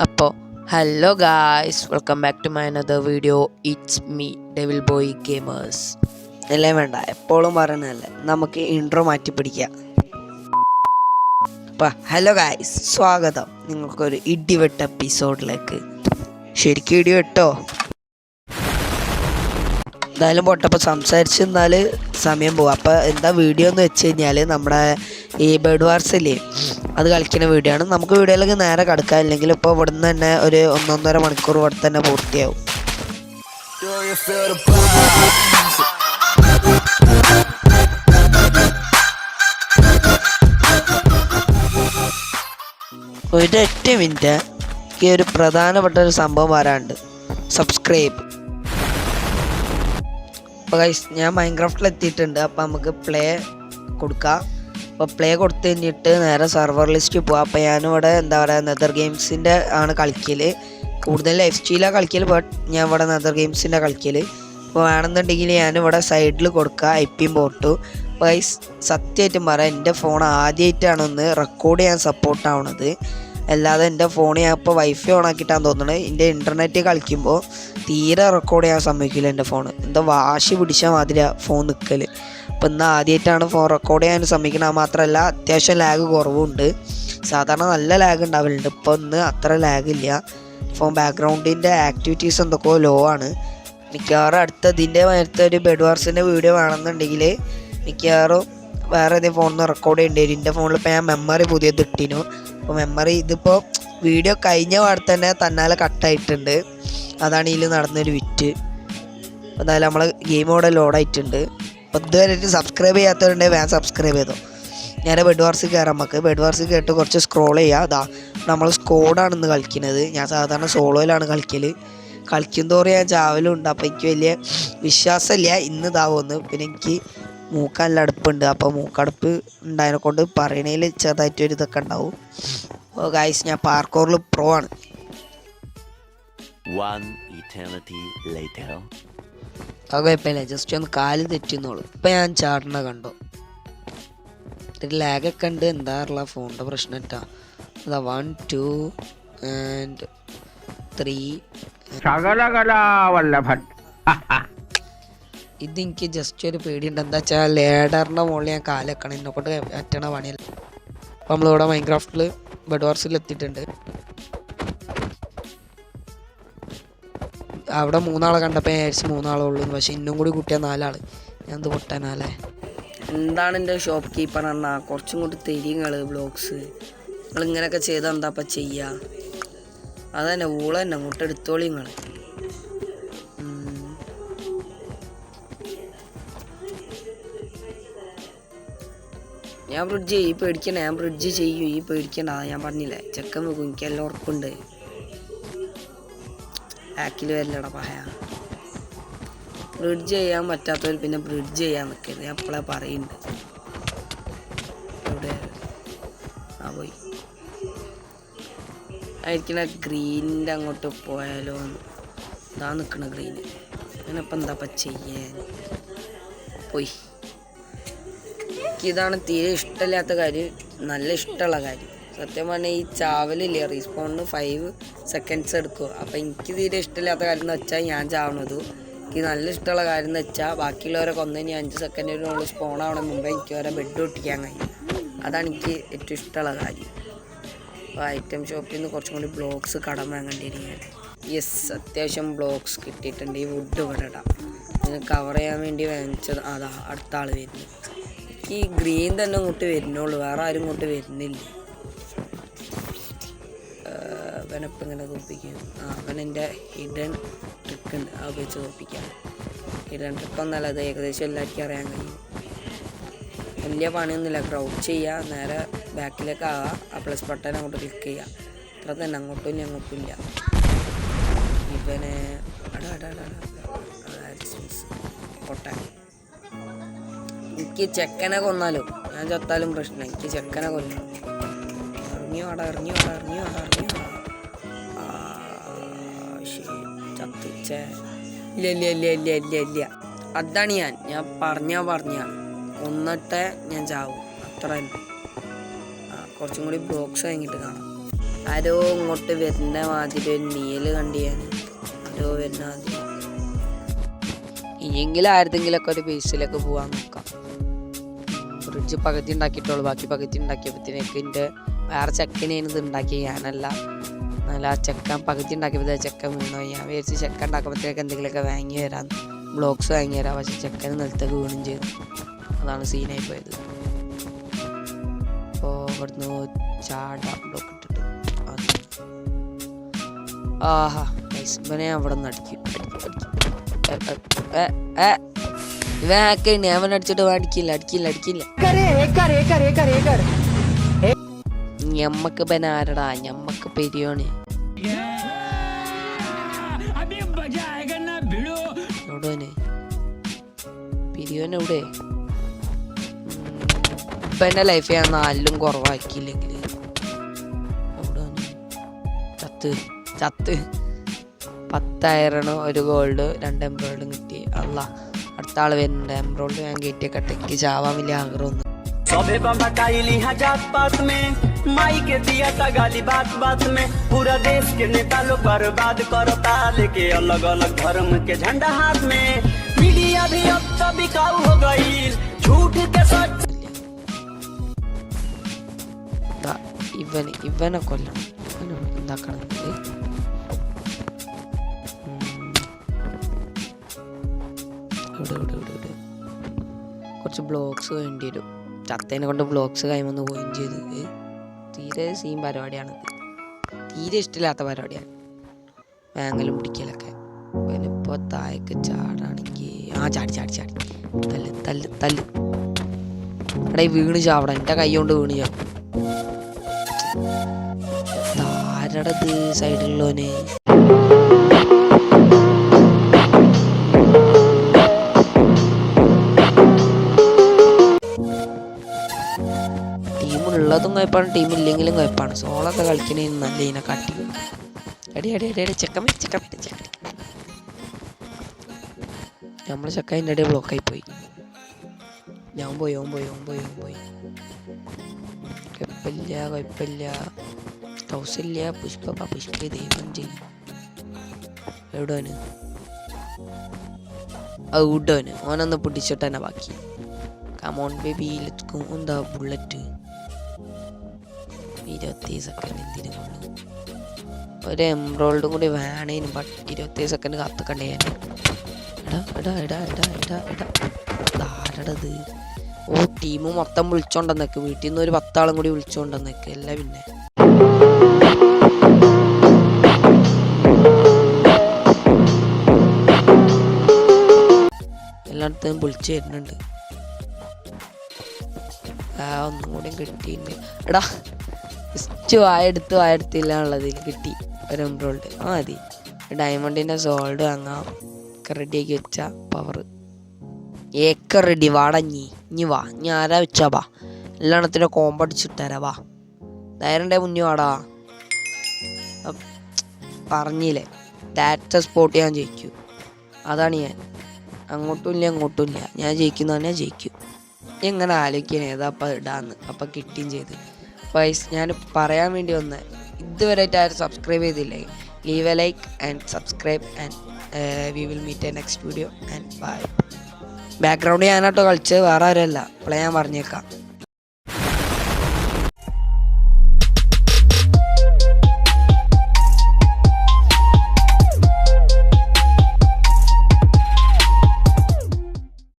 അപ്പോൾ hello guys, welcome back to my another video. It's me devil boy gamers. അല്ലേ വേണ്ട, എപ്പോഴും പറയണതല്ലേ, നമുക്ക് ഇൻട്രോ മാറ്റി പിടിക്കാം. അപ്പം ഹലോ ഗായ്സ്, സ്വാഗതം നിങ്ങൾക്കൊരു ഇടിവെട്ട് എപ്പിസോഡിലേക്ക്. ശരിക്കും ഇടിവെട്ടോ? എന്തായാലും പൊട്ടപ്പോൾ സംസാരിച്ചെന്നാൽ സമയം പോകും. അപ്പോൾ എന്താ വീഡിയോ എന്ന് വെച്ച് കഴിഞ്ഞാൽ നമ്മുടെ ഈ ബേർഡ് വാർസ് ഇല്ലേ, അത് കളിക്കുന്ന വീഡിയോ ആണ്. നമുക്ക് വീഡിയോയിലേക്ക് നേരെ കിടക്കാം, അല്ലെങ്കിൽ ഇപ്പോൾ ഇവിടെ നിന്ന് തന്നെ ഒരു 1.5 മണിക്കൂർ ഇവിടെ തന്നെ പൂർത്തിയാവും. ഒരു 8 മിനിറ്റ് ഈ ഒരു പ്രധാനപ്പെട്ട ഒരു സംഭവം വരാനുണ്ട്. സബ്സ്ക്രൈബ്. അപ്പോൾ ഗൈസ്, ഞാൻ മൈൻക്രാഫ്റ്റിൽ എത്തിയിട്ടുണ്ട്. അപ്പോൾ നമുക്ക് പ്ലേ കൊടുക്കാം. അപ്പോൾ പ്ലേ കൊടുത്തു കഴിഞ്ഞിട്ട് നേരെ സെർവർ ലിസ്റ്റ് പോവാം. അപ്പോൾ ഞാനിവിടെ എന്താ പറയുക, നെതർ ഗെയിംസിൻ്റെ ആണ് കളിക്കൽ. കൂടുതൽ FGയിലാണ് കളിക്കൽ, ബട്ട് ഞാൻ ഇവിടെ നെതർ ഗെയിംസിൻ്റെ കളിക്കൽ. അപ്പോൾ വേണമെന്നുണ്ടെങ്കിൽ ഞാനിവിടെ സൈഡിൽ കൊടുക്കുക IP പോർട്ടു. അപ്പോൾ ഗൈസ്, സത്യമായിട്ടും പറയാം, എൻ്റെ ഫോൺ ആദ്യമായിട്ടാണ് ഒന്ന് റെക്കോർഡ് ചെയ്യാൻ സപ്പോർട്ട് ആവണത്. അല്ലാതെ എൻ്റെ ഫോൺ ഞാൻ ഇപ്പോൾ വൈഫൈ ഓൺ ആക്കിയിട്ടാണ് തോന്നുന്നത്. എൻ്റെ ഇൻ്റർനെറ്റ് കളിക്കുമ്പോൾ തീരെ റെക്കോർഡ് ചെയ്യാൻ സമ്മതിക്കില്ല എൻ്റെ ഫോൺ. എന്താ വാശി പിടിച്ചാൽ മാതിരിയാണ് ഫോൺ നിൽക്കൽ. അപ്പോൾ ഇന്ന് ആദ്യമായിട്ടാണ് ഫോൺ റെക്കോർഡ് ചെയ്യാൻ സമ്മതിക്കുന്നത്. അത് മാത്രമല്ല, അത്യാവശ്യം ലാഗ് കുറവുണ്ട്. സാധാരണ നല്ല ലാഗ് ഉണ്ടാവലുണ്ട്, ഇപ്പോൾ ഇന്ന് അത്ര ലാഗില്ല. ഫോൺ ബാക്ക്ഗ്രൗണ്ടിൻ്റെ ആക്ടിവിറ്റീസ് എന്തൊക്കെയോ ലോ ആണ്. മിക്കവാറും ഇതിൻ്റെ നേരത്തെ ഒരു ബെഡ് വാർസിൻ്റെ വീഡിയോ വേണമെന്നുണ്ടെങ്കിൽ മിക്കവാറും വേറെ ഏതെങ്കിലും ഫോണിൽ നിന്ന് റെക്കോർഡ് ചെയ്യേണ്ടി വരും. എൻ്റെ ഫോണിൽ ഇപ്പോൾ ഞാൻ മെമ്മറി പുതിയത് ഇട്ടിനു. അപ്പോൾ മെമ്മറി ഇതിപ്പോൾ വീഡിയോ കഴിഞ്ഞ പാടെ തന്നെ തന്നാലെ കട്ടായിട്ടുണ്ട്. അതാണ് ഇതിൽ നടന്നൊരു വിറ്റ്. എന്തായാലും നമ്മൾ ഗെയിം ഇവിടെ ലോഡായിട്ടുണ്ട്. അപ്പോൾ ഇതുവരെ സബ്സ്ക്രൈബ് ചെയ്യാത്തവരുണ്ടെങ്കിൽ വേഗം സബ്സ്ക്രൈബ് ചെയ്തോ. ഞാൻ ബെഡ് വാർസിൽ കയറാം. നമുക്ക് ബെഡ് വാർസിൽ കേട്ട് കുറച്ച് സ്ക്രോൾ ചെയ്യാം. അതാ നമ്മൾ സ്കോഡാണ് ഇന്ന് കളിക്കുന്നത്. ഞാൻ സാധാരണ സോളോയിലാണ് കളിക്കൽ. കളിക്കും തോറും ഞാൻ ചാവലുണ്ട്. അപ്പോൾ എനിക്ക് വലിയ വിശ്വാസമില്ല ഇന്ന് ഇതാവുമെന്ന്. പിന്നെ എനിക്ക് മൂക്കല്ല അടുപ്പുണ്ട്. അപ്പോൾ മൂക്കടുപ്പ് ഉണ്ടായതിനെ കൊണ്ട് പറയണതിൽ ചെറുതായിട്ടൊരു ഇതൊക്കെ ഉണ്ടാവും. അപ്പോൾ ഗൈസ്, ഞാൻ പാർക്കോറിൽ പ്രോ ആണ്. അത് കുഴപ്പമില്ല, ജസ്റ്റ് ഒന്ന് കാല് തെറ്റുന്നോളൂ. ഇപ്പം ഞാൻ ചാടണ കണ്ടോ? ഇതിൽ ലാഗൊക്കെ ഉണ്ട്. എന്താ ഉള്ള ഫോണിൻ്റെ പ്രശ്നം ഇട്ടാ. അതാ 1 2 and 3. ഇതെനിക്ക് ജസ്റ്റ് ഒരു പേടിയുണ്ട്. എന്താ വെച്ചാൽ ലേഡറിൻ്റെ മുകളിൽ ഞാൻ കാലെക്കണം. എന്നെക്കൊണ്ട് പറ്റണ പണിയല്ല. അപ്പം നമ്മളിവിടെ മൈൻക്രാഫ്റ്റിൽ ബെഡ് വാർസിൽ എത്തിയിട്ടുണ്ട്. അവിടെ 3 ആളെ കണ്ടപ്പോൾ ഞാൻ വിചാരിച്ച് 3 ആളേ ഉള്ളൂ. പക്ഷെ ഇന്നും കൂടി കൂട്ടിയാൽ 4 ആൾ. ഞാൻ എന്ത് പൊട്ടാനാലേ. എന്താണ് എൻ്റെ ഷോപ്പ് കീപ്പർ പറഞ്ഞാൽ, കുറച്ചും കൂടി തെരിയങ്ങൾ ബ്ലോഗ്സ് നിങ്ങളിങ്ങനെയൊക്കെ ചെയ്താൽ എന്താ അപ്പം ചെയ്യുക? അതന്നെ ഊള തന്നെ അങ്ങോട്ട് എടുത്തോളി നിങ്ങൾ. ഞാൻ ബ്രിഡ്ജ് ഈ പേടിക്കണേ, ഞാൻ ബ്രിഡ്ജ് ചെയ്യൂ, ഈ പേടിക്കണ്ട. ഞാൻ പറഞ്ഞില്ലേ, ചെക്കൻ നോക്കും, എനിക്കെല്ലാം ഉറപ്പുണ്ട്. ബാക്കിൽ വരില്ലടാ പഹയ. ബ്രിഡ്ജ് ചെയ്യാൻ പറ്റാത്തവർ പിന്നെ ബ്രിഡ്ജ് ചെയ്യാൻ നിൽക്കരുത്. ഞാൻ എപ്പോഴേ പറയുന്നുണ്ട്. ഇവിടെ പോയി ആയിരിക്കണ ഗ്രീനിൻ്റെ അങ്ങോട്ട് പോയാലോ? ഇതാ നിൽക്കണ ഗ്രീന്. അങ്ങനെപ്പം എന്താ ചെയ്യാൻ? പോയി. എനിക്കിതാണ് തീരെ ഇഷ്ടമില്ലാത്ത കാര്യം, നല്ല ഇഷ്ടമുള്ള കാര്യം. സത്യം പറഞ്ഞാൽ ഈ ചാവലില്ലേ, റീസ്പോണിന് 5 seconds എടുക്കും. അപ്പോൾ എനിക്ക് തീരെ ഇഷ്ടമില്ലാത്ത കാര്യം എന്ന് വെച്ചാൽ ഞാൻ ചാവണത്. എനിക്ക് നല്ല ഇഷ്ടമുള്ള കാര്യം എന്ന് വെച്ചാൽ ബാക്കിയുള്ളവരെ കൊന്നതിന് 5 സെക്കൻഡിനുള്ളിൽ സ്പോൺ ആവണ മുമ്പേ എനിക്ക് ഓരോ ബെഡ് ഒട്ടിക്കാൻ കഴിയും. അതാണ് എനിക്ക് ഏറ്റവും ഇഷ്ടമുള്ള കാര്യം. അപ്പോൾ ഐറ്റം ഷോപ്പിൽ നിന്ന് കുറച്ചും കൂടി ബ്ലോക്സ് കടം വാങ്ങേണ്ടിയിരിക്കുകയാണ്. യെസ്, അത്യാവശ്യം ബ്ലോക്സ് കിട്ടിയിട്ടുണ്ട്. ഈ വുഡ് ഇവിടെ ഇടാം. ഇതിന് കവർ ചെയ്യാൻ വേണ്ടി വാങ്ങിച്ചത്. അതാ അടുത്ത ആൾ വരുന്നു. ഈ ഗ്രീൻ തന്നെ ഇങ്ങോട്ട് വരുന്നുള്ളൂ, വേറെ ആരും ഇങ്ങോട്ട് വരുന്നില്ല. അവനെപ്പം ഇങ്ങനെ തോൽപ്പിക്കും. അവനെൻ്റെ ഹിഡൻ ട്രിക്ക് ഉണ്ട്, അത് ഉപയോഗിച്ച് തോൽപ്പിക്കാം. ഹിഡൻ ട്രിക്കൊന്നല്ല, അത് ഏകദേശം എല്ലാവർക്കും അറിയാൻ കഴിയും. വലിയ പണിയൊന്നുമില്ല. ക്രൗച്ച് ചെയ്യുക, നേരെ ബാക്കിലേക്ക് ആവുക, ആ പ്ലസ് ബട്ടൺ അങ്ങോട്ട് ക്ലിക്ക് ചെയ്യുക. അത്ര തന്നെ, അങ്ങോട്ടും ഇല്ല അങ്ങോട്ടും ഇല്ല. ഇവനെ പൊട്ടെ. എനിക്ക് ചെക്കനെ കൊന്നാലും ഞാൻ ചത്താലും പ്രശ്നം. എനിക്ക് ചെക്കനെ കൊല്ലണം. ഇറങ്ങിയോടാ. ചത്തിച്ചേ. ഇല്ല. അതാണ് ഞാൻ പറഞ്ഞ കൊന്നിട്ടേ ഞാൻ ചാവും. അത്ര തന്നെ. കുറച്ചും കൂടി ബ്ലോക്സ് കഴിഞ്ഞിട്ട് കാണാം. ആരോ ഇങ്ങോട്ട് വരുന്ന മാതിരി ഒരു നീല് കണ്ട് ഞാൻ ആരോ വരുന്ന മാതിരി. ഇനിയെങ്കിലും ആരുടെങ്കിലൊക്കെ ഒരു ബേസിലൊക്കെ പോകാൻ നോക്കാം. ബ്രിഡ്ജ് പകുതി ഉണ്ടാക്കിയിട്ടുള്ളൂ, ബാക്കി പകുതി ഉണ്ടാക്കിയപ്പോഴത്തേക്ക് എൻ്റെ വേറെ ചെക്കനെയാണ് ഇത് ഉണ്ടാക്കിയത്, ഞാനല്ല. നല്ല ആ ചെക്കൻ പകുതി ഉണ്ടാക്കിയപ്പോൾ ചെക്കൻ വീണു. ഞാൻ വിചാരിച്ച് ചെക്കൻ ഉണ്ടാക്കുമ്പോഴത്തേക്ക് എന്തെങ്കിലുമൊക്കെ വാങ്ങി വരാം, ബ്ലോക്സ് വാങ്ങി തരാം. പക്ഷെ ചെക്കന് നിലത്തേക്ക് വീണും ചെയ്തു. അതാണ് സീനായി പോയത്. അപ്പോൾ ഇവിടുന്ന് ചാടാം ബ്ലോക്ക് ഇട്ടിട്ട്. ആഹാ ഇവനെ അവിടെ നിന്ന് അടിക്കും. ഇവൻ ഹാക്കണി, അവൻ അടിച്ചിട്ട് അടിക്കില്ല. ഞമ്മക്ക് ബനാരടാ, ഞമ്മക്ക് പെരിയോണ്. എവിടെയാണ് പിരിയോനെവിടെ? ഇപ്പൊ എന്റെ ലൈഫ് ഞാൻ 4 കുറവാക്കിയില്ലെങ്കിൽ ചത്ത് 10 അയറണ്, 1 ഗോൾഡ്, 2 എംബ്രോയിഡും കിട്ടി. അല്ല അടുത്ത ആള് വരുന്നുണ്ട്. എംബ്രോയിഡ് ഞാൻ കയറ്റിയ കട്ടയ്ക്ക് ചാവാൻ വലിയ ആഗ്രഹമൊന്നും. माई के दिया था गाली बात में, पूरा देश के नेता लोग बर्बाद करता, लेके अलग अलग धर्म के झंडा हाथ में। मीडिया भी अब तो बिकाऊ हो गई, झूठ के सच। ഇവനെ കൊല്ലണം. എന്താക്കണം? കുറച്ച് ബ്ലോക്സ് വേണ്ടി വരും. ചത്തേനെ കൊണ്ട് ബ്ലോക്സ് കൈമൊന്ന് പോയും ചെയ്ത്. തീരെ സീൻ പരിപാടിയാണത്, തീരെ ഇഷ്ടമില്ലാത്ത പരിപാടിയാണ് വാങ്ങലും പിടിക്കലൊക്കെ. പിന്നെ ഇപ്പോൾ താഴേക്ക് ചാടാണെങ്കിൽ ചാടി തല്ല് എടാ വീണ് ചാവണം. എൻ്റെ കൈ കൊണ്ട് വീണ് ചാവും. ആരടത് സൈഡിലുള്ളോന്? ടീമുള്ളതും കുഴപ്പമാണ്, ടീമില്ലെങ്കിലും കുഴപ്പമാണ്. സോളൊക്കെ കളിക്കണേന് നല്ല ഇതിനെ കാട്ടി. ചെക്കൻ നമ്മളെ ചെക്കൻ്റെ ഇടയിൽ ബ്ലോക്കായി പോയി. ഞാൻ പോയി. കുഴപ്പമില്ല. ഹൗസില്ല. പുഷ്പ ദൈവം ചെയ്യും. എവിടോന് ഓനൊന്ന് പിടിച്ചിട്ട് തന്നെ ബാക്കി. Come on baby let's go. എന്താ ബുള്ളറ്റ്? 20 സെക്കൻഡ് എന്തിനു കൊള്ളു? ഒരു എംബ്രോയിഡും കൂടി വേണേനും 20 സെക്കൻഡ് കാത്തുക്കണ്ടേ ഞാൻ. ആരടത്? ഓ ടീം മൊത്തം വിളിച്ചോണ്ടെന്നൊക്കെ, വീട്ടിൽ നിന്ന് ഒരു 10 ആളും കൂടി വിളിച്ചോണ്ടെന്നൊക്കെ. അല്ല പിന്നെ എല്ലായിടത്തും വിളിച്ചു വരുന്നുണ്ട്. ഒന്നും കൂടി കിട്ടിയിട്ടുണ്ട്. എടാ വായെടുത്തില്ല ഉള്ളതിൽ കിട്ടി ഒരു എംബ്രോയിഡ്. മതി. ഡയമണ്ടിൻ്റെ സോൾഡ് വാങ്ങാം. റെഡിയാക്കി വെച്ച പവർ ഏക്ക റെഡി. വാടഞ്ഞി വാ. ഇനി ആരാ വെച്ചാ വാ. എല്ലാത്തിൻ്റെ കോമ്പ് അടിച്ചിട്ടാരാ വാ. ധൈര്യൻ്റെ മുന്നേ വാടാ. പറഞ്ഞില്ലേ ഡാറ്റ സ്പോട്ട് ഞാൻ ജയിക്കും. അതാണ് ഞാൻ. അങ്ങോട്ടും ഇല്ല ഞാൻ ജയിക്കുന്നതാണ്. ഞാൻ ജയിക്കും. എങ്ങനെ ആലോചിക്കണേ ഏതാപ്പം ഇടാന്ന്. അപ്പം കിട്ടുകയും ചെയ്ത്. വൈസ് ഞാൻ പറയാൻ വേണ്ടി വന്ന് ഇതുവരെയായിട്ട് ആരും സബ്സ്ക്രൈബ് ചെയ്തില്ലേ, leave a like and subscribe and we will meet a next video and bye. Background ഞാനാട്ടോ കളിച്ച്, വേറെ ആരുമല്ല. ഇപ്പോൾ ഞാൻ പറഞ്ഞേക്കാം.